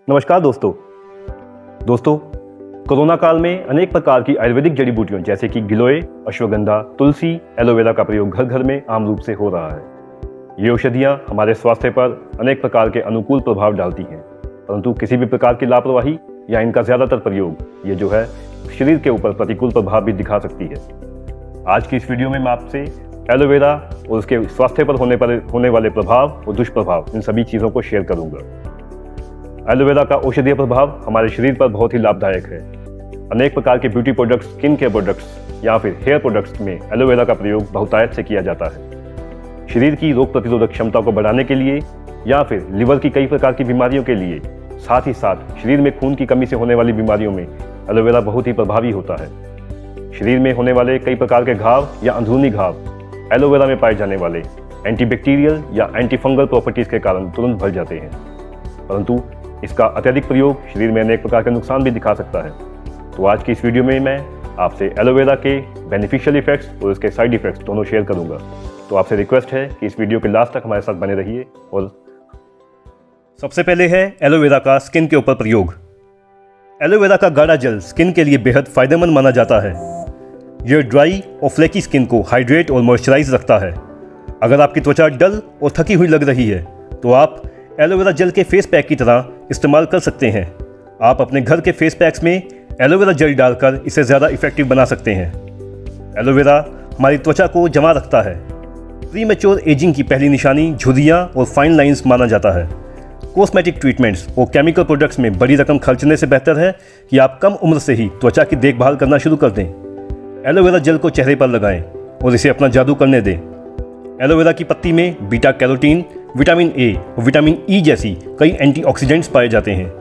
नमस्कार दोस्तों कोरोना काल में अनेक प्रकार की आयुर्वेदिक जड़ी बूटियों जैसे कि गिलोय, अश्वगंधा, तुलसी, एलोवेरा का प्रयोग घर घर में आम रूप से हो रहा है। ये औषधियाँ हमारे स्वास्थ्य पर अनेक प्रकार के अनुकूल प्रभाव डालती हैं, परंतु किसी भी प्रकार की लापरवाही या इनका ज़्यादातर प्रयोग ये जो है शरीर के ऊपर प्रतिकूल प्रभाव भी दिखा सकती है। आज की इस वीडियो में मैं आपसे एलोवेरा और उसके स्वास्थ्य पर होने वाले प्रभाव और दुष्प्रभाव इन सभी चीज़ों को शेयर करूँगा। एलोवेरा का औषधीय प्रभाव हमारे शरीर पर बहुत ही लाभदायक है। अनेक प्रकार के beauty products, skin care products या फिर हेयर प्रोडक्ट्स में एलोवेरा का प्रयोग बहुतायत से किया जाता है। शरीर की रोग प्रतिरोधक क्षमता को बढ़ाने के लिए या फिर लिवर की कई प्रकार की बीमारियों के लिए, साथ ही साथ शरीर में खून की कमी से होने वाली बीमारियों में एलोवेरा बहुत ही प्रभावी होता है। शरीर में होने वाले कई प्रकार के घाव या अंदरूनी घाव एलोवेरा में पाए जाने वाले एंटीबैक्टीरियल या एंटीफंगल प्रॉपर्टीज़ के कारण तुरंत भर जाते हैं, परंतु इसका अत्यधिक प्रयोग शरीर में अनेक प्रकार के नुकसान भी दिखा सकता है। तो आज की इस वीडियो में मैं आपसे एलोवेरा के बेनिफिशियल इफेक्ट्स और इसके साइड इफेक्ट्स दोनों शेयर करूंगा। तो आपसे रिक्वेस्ट है कि इस वीडियो के लास्ट तक हमारे साथ बने रहिए। और सबसे पहले है एलोवेरा का स्किन के ऊपर प्रयोग। एलोवेरा का गाढ़ा जल स्किन के लिए बेहद फायदेमंद माना जाता है। यह ड्राई और फ्लेकी स्किन को हाइड्रेट और मॉइस्चराइज रखता है। अगर आपकी त्वचा डल और थकी हुई लग रही है तो आप एलोवेरा जेल के फेस पैक की तरह इस्तेमाल कर सकते हैं। आप अपने घर के फेस पैक्स में एलोवेरा जेल डालकर इसे ज़्यादा इफेक्टिव बना सकते हैं। एलोवेरा हमारी त्वचा को जमा रखता है। प्रीमेच्योर एजिंग की पहली निशानी झुर्रियाँ और फाइन लाइंस माना जाता है। कॉस्मेटिक ट्रीटमेंट्स और केमिकल प्रोडक्ट्स में बड़ी रकम खर्चने से बेहतर है कि आप कम उम्र से ही त्वचा की देखभाल करना शुरू कर दें। एलोवेरा जेल को चेहरे पर लगाएं और इसे अपना जादू करने दें। एलोवेरा की पत्ती में बीटा कैरोटीन, विटामिन ए और विटामिन ई जैसी कई एंटीऑक्सीडेंट्स पाए जाते हैं।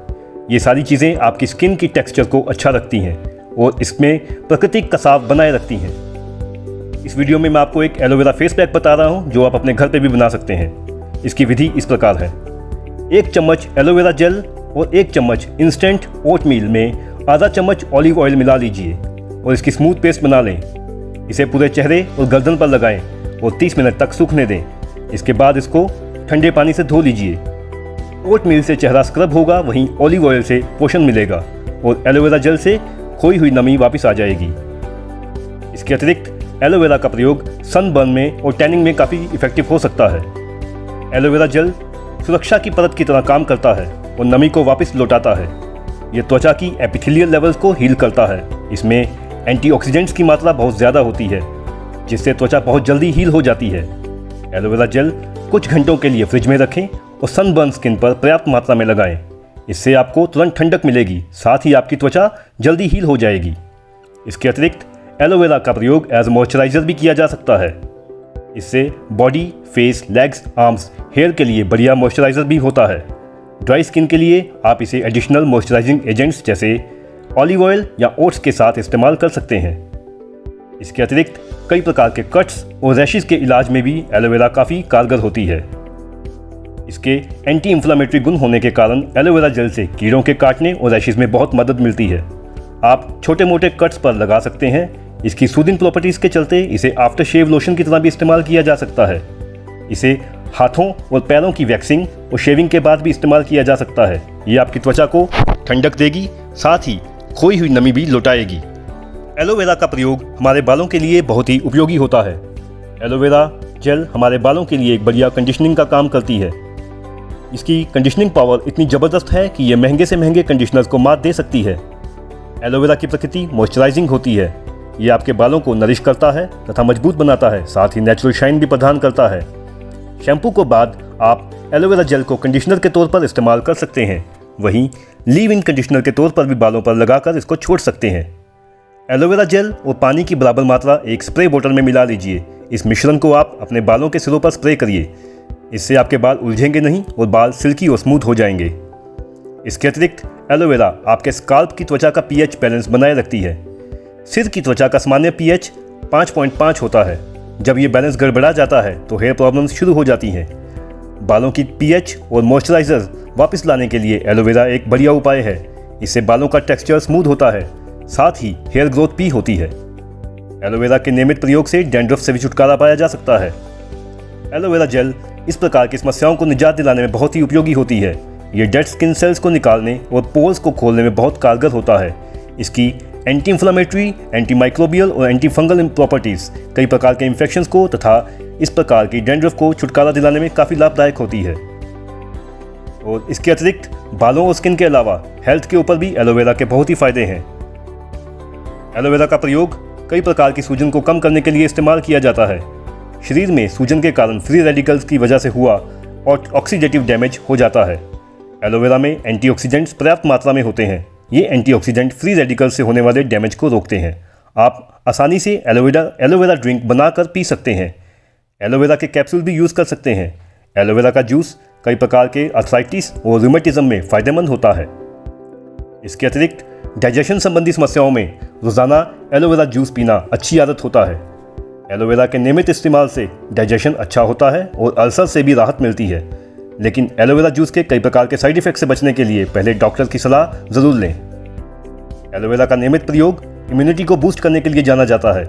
ये सारी चीज़ें आपकी स्किन की टेक्सचर को अच्छा रखती हैं और इसमें प्राकृतिक कसाव बनाए रखती हैं। इस वीडियो में मैं आपको एक एलोवेरा फेस पैक बता रहा हूँ जो आप अपने घर पे भी बना सकते हैं। इसकी विधि इस प्रकार है। 1 चम्मच एलोवेरा जेल और 1 चम्मच इंस्टेंट ओट मील में आधा चम्मच ऑलिव ऑयल मिला लीजिए और इसकी स्मूथ पेस्ट बना लें। इसे पूरे चेहरे और गर्दन पर लगाएं और 30 मिनट तक सूखने दें। इसके बाद इसको ठंडे पानी से धो लीजिए। ओट मील से चेहरा स्क्रब होगा, वहीं ऑलिव ऑयल से पोषण मिलेगा और एलोवेरा जेल से खोई हुई नमी वापस आ जाएगी। इसके अतिरिक्त एलोवेरा का प्रयोग सनबर्न में और टैनिंग में काफ़ी इफेक्टिव हो सकता है। एलोवेरा जेल सुरक्षा की परत की तरह काम करता है और नमी को वापस लौटाता है। यह त्वचा की एपिथेलियल लेवल्स को हील करता है। इसमें एंटीऑक्सीडेंट्स की मात्रा बहुत ज़्यादा होती है जिससे त्वचा बहुत जल्दी हील हो जाती है। एलोवेरा जेल कुछ घंटों के लिए फ्रिज में रखें और सनबर्न स्किन पर पर्याप्त मात्रा में लगाएं। इससे आपको तुरंत ठंडक मिलेगी, साथ ही आपकी त्वचा जल्दी हील हो जाएगी। इसके अतिरिक्त एलोवेरा का प्रयोग एज मॉइस्चराइजर भी किया जा सकता है। इससे body, face, legs, arms, hair के लिए बढ़िया मॉइस्चराइजर भी होता है। ड्राई स्किन के लिए आप इसे एडिशनल मॉइस्चराइजिंग एजेंट्स जैसे ऑलिव ऑयल या ओट्स के साथ इस्तेमाल कर सकते हैं। इसके अतिरिक्त कई प्रकार के कट्स और रैशेस के इलाज में भी एलोवेरा काफ़ी कारगर होती है। इसके एंटी इंफ्लेमेटरी गुण होने के कारण एलोवेरा जेल से कीड़ों के काटने और रैशेस में बहुत मदद मिलती है। आप छोटे मोटे कट्स पर लगा सकते हैं। इसकी सूदिंग प्रॉपर्टीज़ के चलते इसे आफ्टर शेव लोशन की तरह भी इस्तेमाल किया जा सकता है। इसे हाथों और पैरों की वैक्सिंग और शेविंग के बाद भी इस्तेमाल किया जा सकता है। ये आपकी त्वचा को ठंडक देगी, साथ ही खोई हुई नमी भी लौटाएगी। एलोवेरा का प्रयोग हमारे बालों के लिए बहुत ही उपयोगी होता है। एलोवेरा जेल हमारे बालों के लिए एक बढ़िया कंडीशनिंग का काम करती है। इसकी कंडीशनिंग पावर इतनी ज़बरदस्त है कि यह महंगे से महंगे कंडीशनर्स को मात दे सकती है। एलोवेरा की प्रकृति मॉइस्चराइजिंग होती है। ये आपके बालों को नरिश करता है तथा मजबूत बनाता है, साथ ही नेचुरल शाइन भी प्रदान करता है। शैम्पू के बाद आप एलोवेरा जेल को कंडीशनर के तौर पर इस्तेमाल कर सकते हैं। वहीं लीव इन कंडीशनर के तौर पर भी बालों पर लगाकर इसको छोड़ सकते हैं। एलोवेरा जेल और पानी की बराबर मात्रा एक स्प्रे बोतल में मिला लीजिए। इस मिश्रण को आप अपने बालों के सिरों पर स्प्रे करिए। इससे आपके बाल उलझेंगे नहीं और बाल सिल्की और स्मूथ हो जाएंगे। इसके अतिरिक्त एलोवेरा आपके स्काल्प की त्वचा का पीएच बैलेंस बनाए रखती है। सिर की त्वचा का सामान्य पीएच 5.5 होता है। जब ये बैलेंस गड़बड़ा जाता है तो हेयर प्रॉब्लम्स शुरू हो जाती हैं। बालों की पीएच और मॉइस्चराइजर वापस लाने के लिए एलोवेरा एक बढ़िया उपाय है। इससे बालों का टेक्सचर स्मूथ होता है, साथ ही हेयर ग्रोथ भी होती है। एलोवेरा के नियमित प्रयोग से डैंड्रफ से भी छुटकारा पाया जा सकता है। एलोवेरा जेल इस प्रकार की समस्याओं को निजात दिलाने में बहुत ही उपयोगी होती है। ये डेड स्किन सेल्स को निकालने और पोर्स को खोलने में बहुत कारगर होता है। इसकी एंटी इन्फ्लेमेटरी, एंटी माइक्रोबियल और एंटी फंगल प्रॉपर्टीज़ कई प्रकार के इन्फेक्शंस को तथा इस प्रकार की डैंड्रफ को छुटकारा दिलाने में काफ़ी लाभदायक होती है। और इसके अतिरिक्त बालों और स्किन के अलावा हेल्थ के ऊपर भी एलोवेरा के बहुत ही फायदे हैं। एलोवेरा का प्रयोग कई प्रकार की सूजन को कम करने के लिए इस्तेमाल किया जाता है। शरीर में सूजन के कारण फ्री रेडिकल्स की वजह से हुआ और ऑक्सीडेटिव डैमेज हो जाता है। एलोवेरा में एंटीऑक्सीडेंट्स पर्याप्त मात्रा में होते हैं। ये एंटीऑक्सीडेंट फ्री रेडिकल्स से होने वाले डैमेज को रोकते हैं। आप आसानी से एलोवेरा ड्रिंक बनाकर पी सकते हैं। एलोवेरा के कैप्सूल भी यूज़ कर सकते हैं। एलोवेरा का जूस कई प्रकार के आर्थराइटिस और रूमेटिज्म में फ़ायदेमंद होता है। इसके अतिरिक्त डाइजेशन संबंधी समस्याओं में रोज़ाना एलोवेरा जूस पीना अच्छी आदत होता है। एलोवेरा के नियमित इस्तेमाल से डाइजेशन अच्छा होता है और अल्सर से भी राहत मिलती है। लेकिन एलोवेरा जूस के कई प्रकार के साइड इफ़ेक्ट से बचने के लिए पहले डॉक्टर की सलाह ज़रूर लें। एलोवेरा का नियमित प्रयोग इम्यूनिटी को बूस्ट करने के लिए जाना जाता है।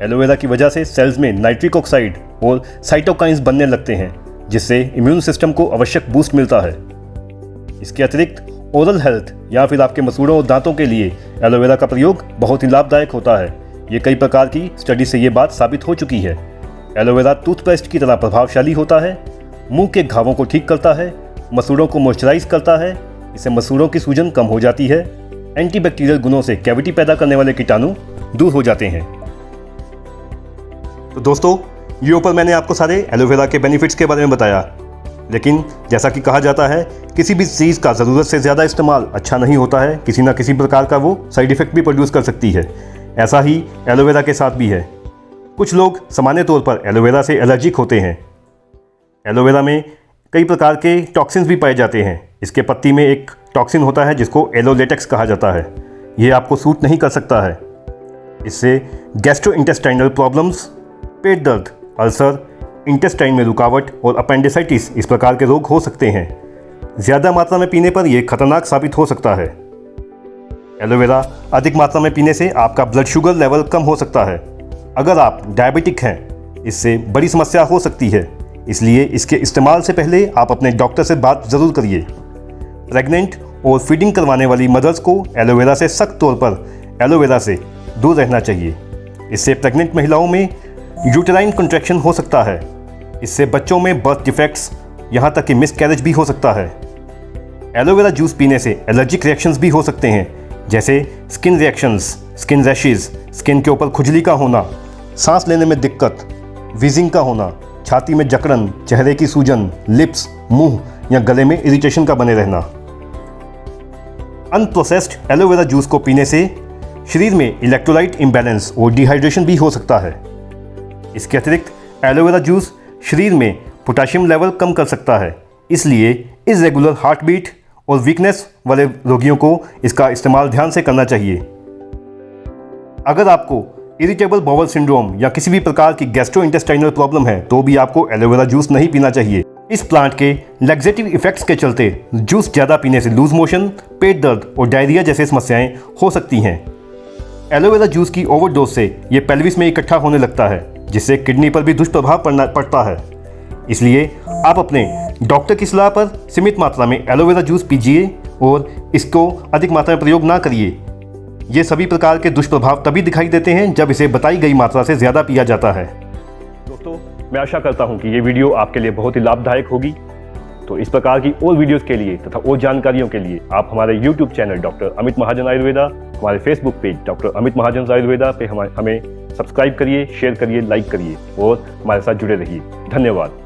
एलोवेरा की वजह से सेल्स में नाइट्रिक ऑक्साइड और साइटोकाइंस बनने लगते हैं, जिससे इम्यून सिस्टम को आवश्यक बूस्ट मिलता है। इसके अतिरिक्त ओरल हेल्थ या फिर आपके मसूड़ों और दांतों के लिए एलोवेरा का प्रयोग बहुत ही लाभदायक होता है। ये कई प्रकार की स्टडी से ये बात साबित हो चुकी है। एलोवेरा टूथपेस्ट की तरह प्रभावशाली होता है, मुंह के घावों को ठीक करता है, मसूड़ों को मॉइस्चराइज करता है, इससे मसूड़ों की सूजन कम हो जाती है, एंटीबैक्टीरियल गुणों से कैविटी पैदा करने वाले कीटाणु दूर हो जाते हैं। तो दोस्तों, ये ऊपर मैंने आपको सारे एलोवेरा के बेनिफिट्स के बारे में बताया, लेकिन जैसा कि कहा जाता है किसी भी चीज़ का ज़रूरत से ज़्यादा इस्तेमाल अच्छा नहीं होता है। किसी ना किसी प्रकार का वो साइड इफ़ेक्ट भी प्रोड्यूस कर सकती है। ऐसा ही एलोवेरा के साथ भी है। कुछ लोग सामान्य तौर पर एलोवेरा से एलर्जिक होते हैं। एलोवेरा में कई प्रकार के टॉक्सिन्स भी पाए जाते हैं। इसके पत्ती में एक टॉक्सिन होता है जिसको एलोलेटेक्स कहा जाता है। ये आपको सूट नहीं कर सकता है। इससे गैस्ट्रोइंटेस्टाइनल प्रॉब्लम्स, पेट दर्द, अल्सर, इंटेस्टाइन में रुकावट और अपेंडिसाइटिस इस प्रकार के रोग हो सकते हैं। ज़्यादा मात्रा में पीने पर यह खतरनाक साबित हो सकता है। एलोवेरा अधिक मात्रा में पीने से आपका ब्लड शुगर लेवल कम हो सकता है। अगर आप डायबिटिक हैं, इससे बड़ी समस्या हो सकती है। इसलिए इसके इस्तेमाल से पहले आप अपने डॉक्टर से बात ज़रूर करिए। प्रेग्नेंट और फीडिंग करवाने वाली मदर्स को एलोवेरा से सख्त तौर पर एलोवेरा से दूर रहना चाहिए। इससे प्रेग्नेंट महिलाओं में यूटेराइन कंट्रैक्शन हो सकता है। इससे बच्चों में बर्थ डिफेक्ट्स, यहाँ तक कि मिसकैरेज भी हो सकता है। एलोवेरा जूस पीने से एलर्जिक रिएक्शंस भी हो सकते हैं, जैसे skin reactions, skin rashes, skin के ऊपर खुजली का होना, सांस लेने में दिक्कत, वीजिंग का होना, छाती में जकड़न, चेहरे की सूजन, लिप्स, मुंह या गले में इरिटेशन का बने रहना। अनप्रोसेस्ड एलोवेरा जूस को पीने से शरीर में इलेक्ट्रोलाइट इम्बैलेंस और डिहाइड्रेशन भी हो सकता है। इसके अतिरिक्त एलोवेरा जूस शरीर में पोटेशियम लेवल कम कर सकता है। इसलिए इर्रेगुलर हार्ट बीट और वीकनेस वाले रोगियों को इसका इस्तेमाल ध्यान से करना चाहिए। अगर आपको इरिटेबल बाउल सिंड्रोम या किसी भी प्रकार की गैस्ट्रोइंटेस्टाइनल प्रॉब्लम है तो भी आपको एलोवेरा जूस नहीं पीना चाहिए। इस प्लांट के लैक्सेटिव इफेक्ट्स के चलते जूस ज़्यादा पीने से लूज मोशन, पेट दर्द और डायरिया जैसी समस्याएं हो सकती हैं। एलोवेरा जूस की ओवरडोज से ये पेल्विस में इकट्ठा होने लगता है, जिससे किडनी पर भी दुष्प्रभाव पड़ता है। इसलिए आप अपने डॉक्टर की सलाह पर सीमित मात्रा में एलोवेरा जूस पीजिए और इसको अधिक मात्रा में प्रयोग ना करिए। ये सभी प्रकार के दुष्प्रभाव तभी दिखाई देते हैं जब इसे बताई गई मात्रा से ज़्यादा पिया जाता है। दोस्तों, मैं आशा करता हूँ कि ये वीडियो आपके लिए बहुत ही लाभदायक होगी। तो इस प्रकार की और वीडियोस के लिए तथा और जानकारियों के लिए आप हमारे YouTube चैनल डॉक्टर अमित महाजन आयुर्वेदा, हमारे फेसबुक पेज डॉक्टर अमित महाजन आयुर्वेदा पे हमें सब्सक्राइब करिए, शेयर करिए, लाइक करिए और हमारे साथ जुड़े रहिए। धन्यवाद।